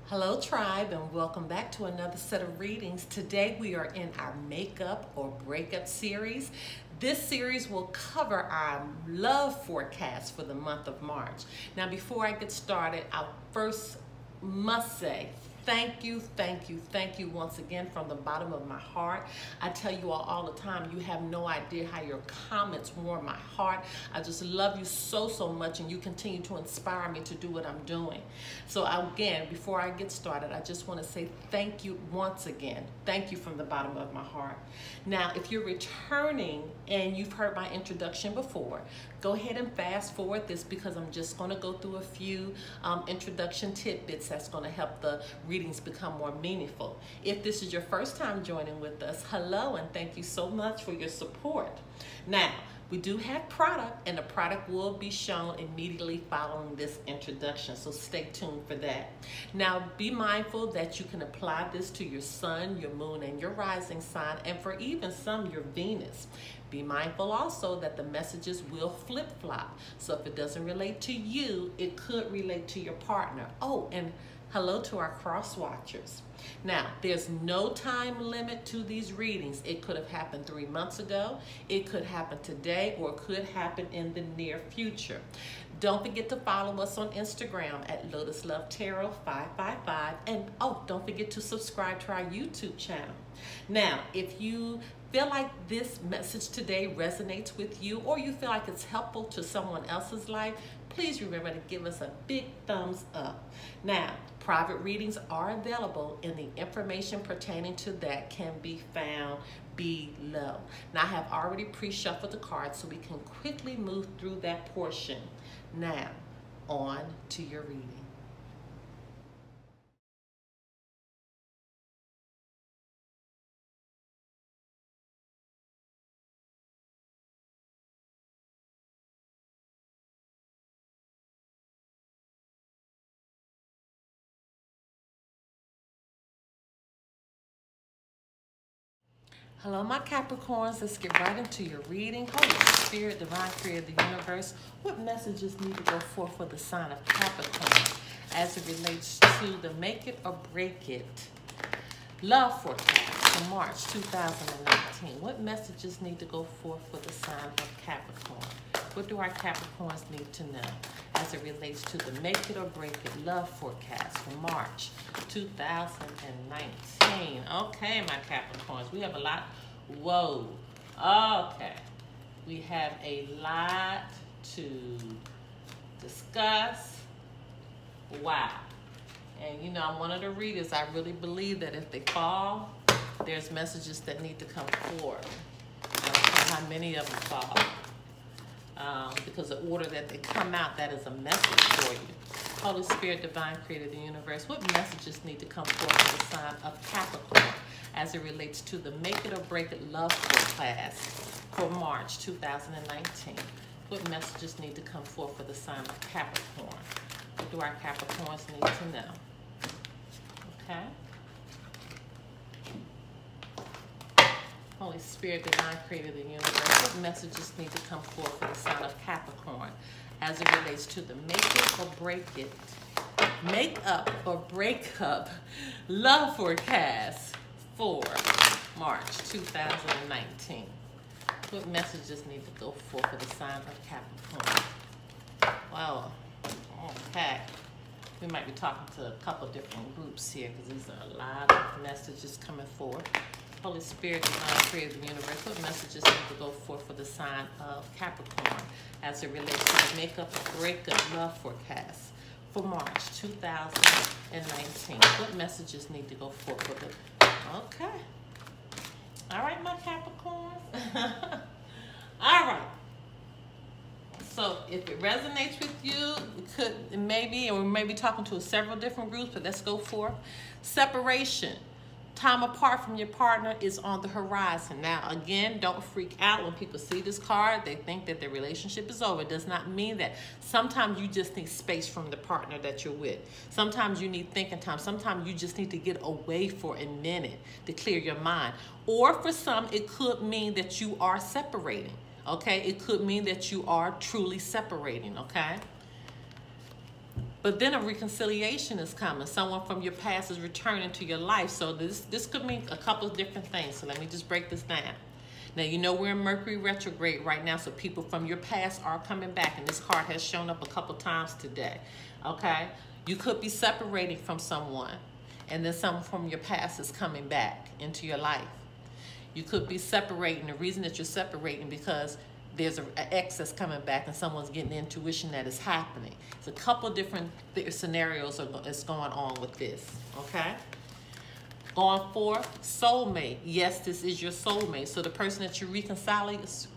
Hello tribe, and welcome back to another set of readings. Today we are in our makeup or breakup series. This series will cover our love forecast for the month of March. Now before I get started, I first must say thank you once again from the bottom of my heart. I tell you all the time, you have no idea how your comments warm my heart. I just love you so much, and you continue to inspire me to do what I'm doing. So again, before I get started, I just want to say thank you once again. Thank you from the bottom of my heart. Now, if you're returning and you've heard my introduction before, go ahead and fast forward this because I'm just going to go through a few introduction tidbits that's going to help the readings become more meaningful. If this is your first time joining with us, hello, and thank you so much for your support. Now, we do have product, and the product will be shown immediately following this introduction, so stay tuned for that. Now, be mindful that you can apply this to your sun, your moon, and your rising sign, and for even some, your Venus. Be mindful also that the messages will flip-flop, so if it doesn't relate to you, it could relate to your partner. Oh, and hello to our cross watchers. Now, there's no time limit to these readings. It could have happened 3 months ago, it could happen today, or it could happen in the near future. Don't forget to follow us on Instagram at Lotus Love Tarot 555, and oh, don't forget to subscribe to our YouTube channel. Now, if you feel like this message today resonates with you, or you feel like it's helpful to someone else's life, please remember to give us a big thumbs up. Now, private readings are available, and the information pertaining to that can be found below. Now, I have already pre-shuffled the cards so we can quickly move through that portion. Now, on to your reading. Hello, my Capricorns. Let's get right into your reading. Holy Spirit, Divine Creator of the Universe, what messages need to go forth for the sign of Capricorn as it relates to the make it or break it love forecast for March 2019? What messages need to go forth for the sign of Capricorn? What do our Capricorns need to know as it relates to the make it or break it love forecast for March 2019? Okay, my Capricorns, we have a lot. Whoa. Okay. We have a lot to discuss. Wow. And you know, I'm one of the readers. I really believe that if they fall, there's messages that need to come forward. I don't care how many of them fall. Because the order that they come out, that is a message for you. Holy Spirit, Divine Creator of the Universe, what messages need to come forth for the sign of Capricorn as it relates to the make it or break it love forecast for March 2019? What messages need to come forth for the sign of Capricorn? What do our Capricorns need to know? Okay. Holy Spirit, Divine Creator of the Universe, what messages need to come forth for the sign of Capricorn as it relates to the make it or break it, make up or break up love forecast for March 2019? What messages need to go forth for the sign of Capricorn? Well, okay. We might be talking to a couple different groups here because these are a lot of messages coming forward. Holy Spirit, Divine Creator of the Universe, what messages need to go forth for the sign of Capricorn as it relates to the makeup or breakup love forecast for March 2019? What messages need to go forth for the... Okay. All right, my Capricorns. All right. So if it resonates with you, we may be talking to several different groups, but let's go for separation. Time apart from your partner is on the horizon. Now, again, don't freak out when people see this card. They think that their relationship is over. It does not mean that. Sometimes you just need space from the partner that you're with. Sometimes you need thinking time. Sometimes you just need to get away for a minute to clear your mind. Or for some, it could mean that you are separating. Okay? It could mean that you are truly separating. Okay? But then a reconciliation is coming. Someone from your past is returning to your life. So this could mean a couple of different things. So let me just break this down. Now, you know we're in Mercury retrograde right now, so people from your past are coming back, and this card has shown up a couple times today, okay? You could be separating from someone, and then someone from your past is coming back into your life. You could be separating. The reason that you're separating because there's an ex that's coming back and someone's getting the intuition that is happening. It's a couple different scenarios that's going on with this, okay? Going forth, soulmate. Yes, this is your soulmate. So the person that you're reconciling is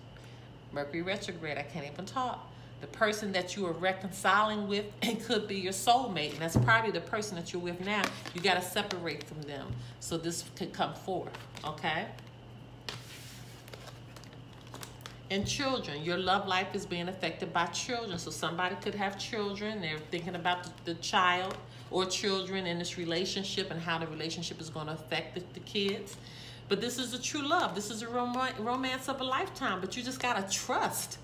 Mercury retrograde. I can't even talk. The person that you are reconciling with, it could be your soulmate. And that's probably the person that you're with now. You got to separate from them. So this could come forth, okay? And children, your love life is being affected by children. So somebody could have children. They're thinking about the child or children in this relationship and how the relationship is going to affect the kids. But this is a true love. This is a romance of a lifetime. But you just got to trust.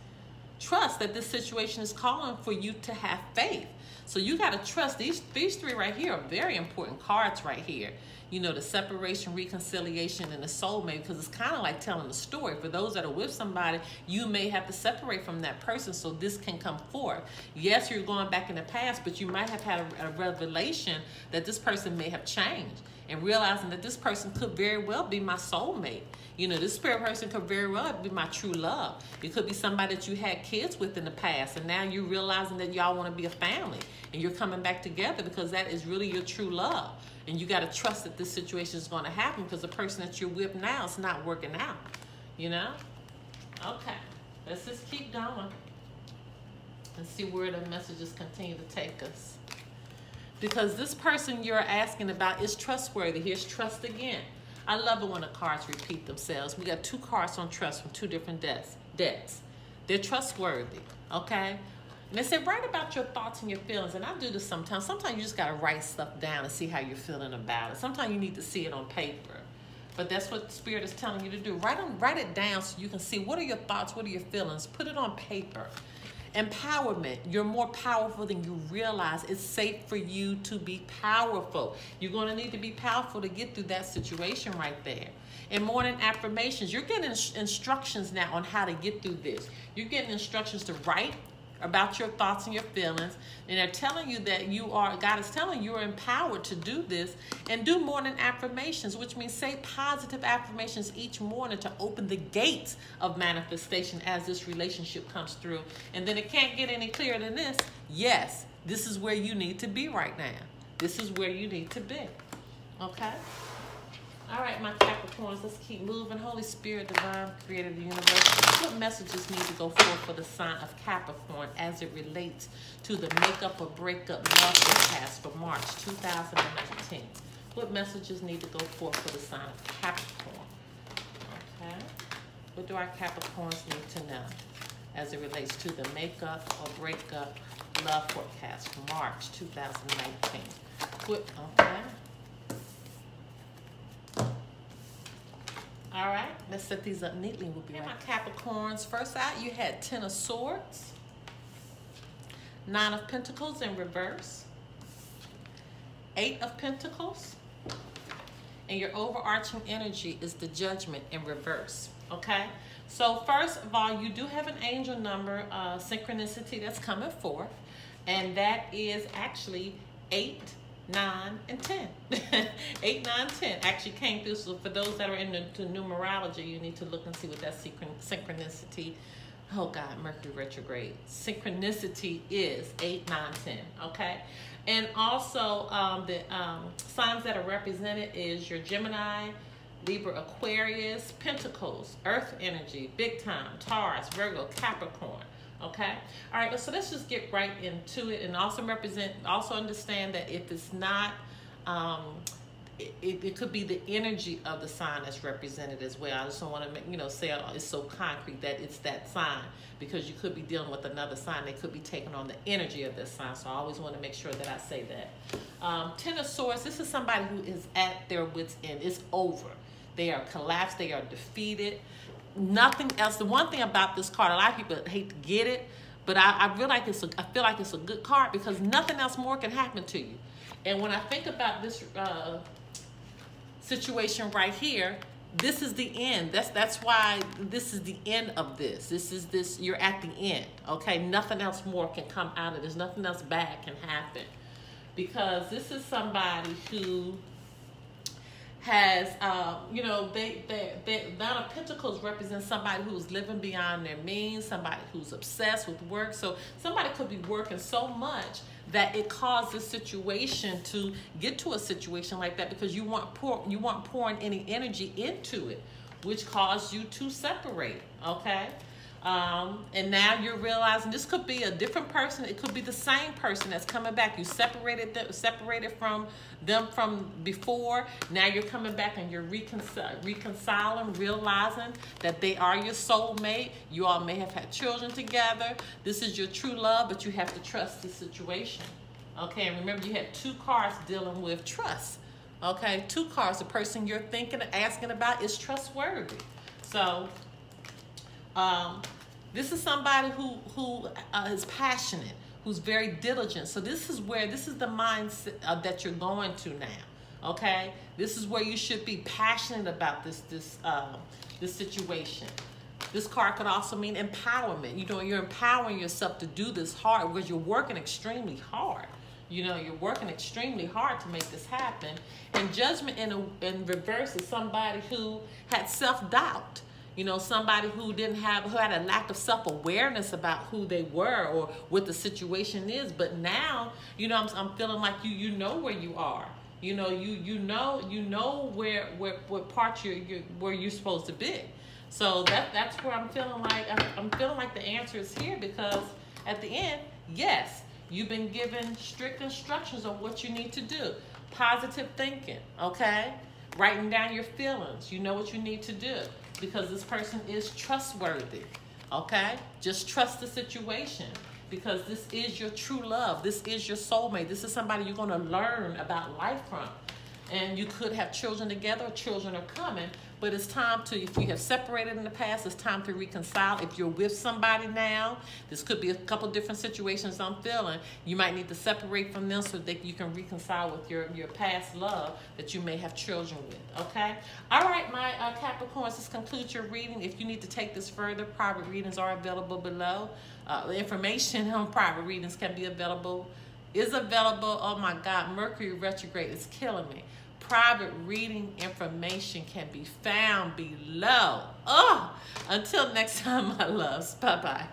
Trust that this situation is calling for you to have faith. So you got to trust. These three right here are very important cards right here. You know, the separation, reconciliation, and the soulmate, because it's kind of like telling a story. For those that are with somebody, you may have to separate from that person so this can come forth. Yes, you're going back in the past, but you might have had a revelation that this person may have changed and realizing that this person could very well be my soulmate. You know, this spirit person could very well be my true love. It could be somebody that you had kids with in the past, and now you're realizing that y'all want to be a family, and you're coming back together because that is really your true love. And you got to trust that this situation is going to happen because the person that you're with now is not working out, you know? Okay, let's just keep going and see where the messages continue to take us. Because this person you're asking about is trustworthy. Here's trust again. I love it when the cards repeat themselves. We got two cards on trust from two different decks. They're trustworthy, okay? And they say, write about your thoughts and your feelings. And I do this sometimes. Sometimes you just got to write stuff down and see how you're feeling about it. Sometimes you need to see it on paper. But that's what Spirit is telling you to do. Write it down so you can see what are your thoughts, what are your feelings. Put it on paper. Empowerment. You're more powerful than you realize. It's safe for you to be powerful. You're going to need to be powerful to get through that situation right there. And morning affirmations. You're getting instructions now on how to get through this. You're getting instructions to write about your thoughts and your feelings, and they're telling you that God is telling you you're empowered to do this, and do morning affirmations, which means say positive affirmations each morning to open the gates of manifestation as this relationship comes through. And then it can't get any clearer than this. Yes, this is where you need to be right now. This is where you need to be. Okay? All right, my Capricorns, let's keep moving. Holy Spirit, Divine Creator of the universe, what messages need to go forth for the sign of Capricorn as it relates to the makeup or breakup love forecast for March 2019? What messages need to go forth for the sign of Capricorn? Okay. What do our Capricorns need to know as it relates to the makeup or breakup love forecast for March 2019? Okay. All right, let's set these up neatly. We'll be right back. My Capricorns, first out, you had 10 of Swords, 9 of Pentacles in reverse, 8 of Pentacles, and your overarching energy is the Judgment in reverse, okay? So first of all, you do have an angel number, synchronicity that's coming forth, and that is actually 8, 9, and 10. 8, 9, 10 actually came through. So for those that are into numerology, you need to look and see what that synchronicity, oh God, Mercury retrograde, synchronicity is 8, 9, 10, okay? And also the signs that are represented is your Gemini, Libra, Aquarius, Pentacles, Earth energy, big time, Taurus, Virgo, Capricorn. Okay, all right, so let's just get right into it, and also understand that if it's not, it could be the energy of the sign that's represented as well. I just don't want to say it's so concrete that it's that sign, because you could be dealing with another sign. They could be taking on the energy of this sign, so I always want to make sure that I say that. 10 of Swords, this is somebody who is at their wits' end. It's over. They are collapsed. They are defeated. Nothing else. The one thing about this card, a lot of people hate to get it, But I feel like it's a good card because nothing else more can happen to you. And when I think about this situation right here, this is the end. That's why this is the end of this. You're at the end, okay? Nothing else more can come out of this. Nothing else bad can happen. Because this is somebody who has, you know, the Nine of Pentacles represents somebody who's living beyond their means, somebody who's obsessed with work. So somebody could be working so much that it caused this situation to get to a situation like that because you weren't pouring any energy into it, which caused you to separate, okay? And now you're realizing this could be a different person. It could be the same person that's coming back. You separated from them from before. Now you're coming back and you're reconciling, realizing that they are your soulmate. You all may have had children together. This is your true love, but you have to trust the situation. Okay, and remember you had two cards dealing with trust. Okay, two cards. The person you're thinking and asking about is trustworthy. So, this is somebody who is passionate, who's very diligent. So this is the mindset that you're going to now. Okay, this is where you should be passionate about this situation. This card could also mean empowerment. You know, you're empowering yourself to do this hard because you're working extremely hard. You know, you're working extremely hard to make this happen. And Judgment in reverse is somebody who had self-doubt. You know, somebody who had a lack of self-awareness about who they were or what the situation is. But now, you know, I'm feeling like you know where you are. You know, you know what part where you're supposed to be. So that's where I'm feeling like the answer is here, because at the end, yes, you've been given strict instructions on what you need to do. Positive thinking, okay? Writing down your feelings. You know what you need to do. Because this person is trustworthy, okay? Just trust the situation, because this is your true love. This is your soulmate. This is somebody you're going to learn about life from. And you could have children together, or children are coming, but it's time to, if you have separated in the past, it's time to reconcile. If you're with somebody now, this could be a couple different situations I'm feeling. You might need to separate from them so that you can reconcile with your past love that you may have children with, okay? All right, my Capricorns, this concludes your reading. If you need to take this further, private readings are available below. The information on private readings is available. Oh my God, Mercury retrograde is killing me. Private reading information can be found below. Oh, until next time, my loves. Bye-bye.